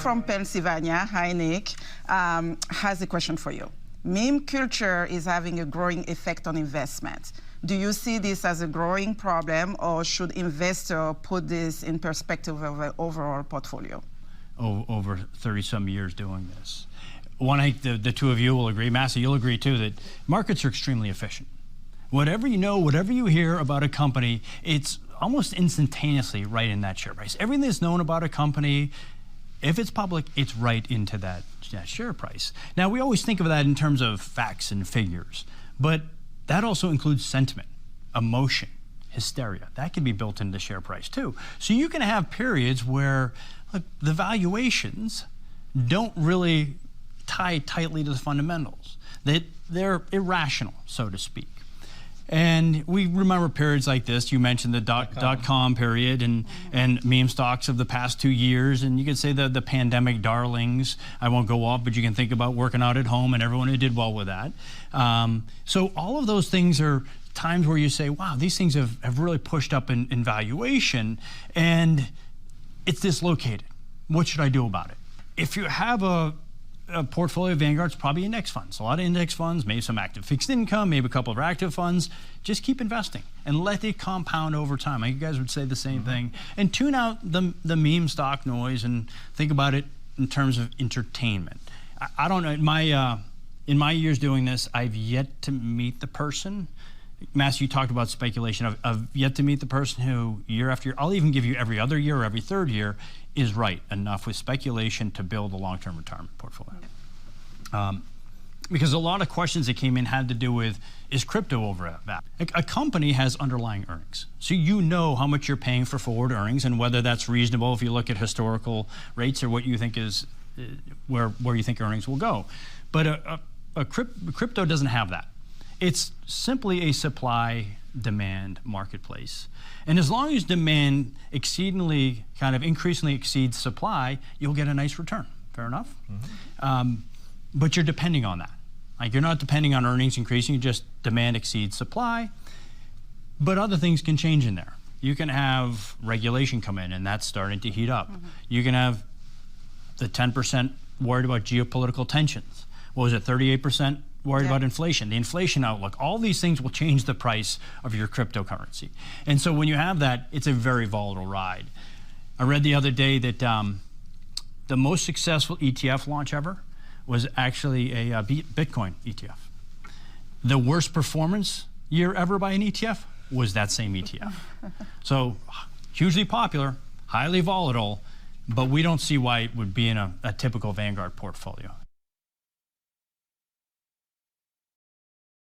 from Pennsylvania, hi Nick, has a question for you. Meme culture is having a growing effect on investment. Do you see this as a growing problem, or should investors put this in perspective of an overall portfolio? Over 30-some years doing this. One, I think the two of you will agree, Massa, you'll agree too, that markets are extremely efficient. Whatever you know, whatever you hear about a company, it's almost instantaneously right in that share price. Everything that's known about a company, if it's public, it's right into that share price. Now, we always think of that in terms of facts and figures, but that also includes sentiment, emotion, hysteria. That can be built into the share price too. So you can have periods where look, the valuations don't really tie tightly to the fundamentals. They're irrational, so to speak. And we remember periods like this. You mentioned the dot-com period and meme stocks of the past 2 years. And you could say the pandemic darlings. I won't go off, but you can think about working out at home and everyone who did well with that. So all of those things are times where you say, wow, these things have really pushed up in valuation and it's dislocated. What should I do about it? If you have a portfolio of Vanguard's probably index funds, a lot of index funds, maybe some active fixed income, maybe a couple of active funds. Just keep investing and let it compound over time. I think you guys would say the same thing. And tune out the meme stock noise and think about it in terms of entertainment. I don't know, in my years doing this, I've yet to meet the person. Mass, you talked about speculation. I've yet to meet the person who year after year, I'll even give you every other year or every third year, is right enough with speculation to build a long-term retirement portfolio. Because a lot of questions that came in had to do with, is crypto overvalued? A company has underlying earnings. So you know how much you're paying for forward earnings and whether that's reasonable if you look at historical rates or what you think is, where you think earnings will go. But crypto doesn't have that. It's simply a supply-demand marketplace. And as long as demand increasingly exceeds supply, you'll get a nice return. Fair enough? But you're depending on that. Like you're not depending on earnings increasing, just demand exceeds supply. But other things can change in there. You can have regulation come in and that's starting to heat up. You can have the 10% worried about geopolitical tensions. What was it, 38%? Worried about inflation, the inflation outlook. All these things will change the price of your cryptocurrency. And so when you have that, it's a very volatile ride. I read the other day that the most successful ETF launch ever was actually a Bitcoin ETF. The worst performance year ever by an ETF was that same ETF. So hugely popular, highly volatile, but we don't see why it would be in a typical Vanguard portfolio.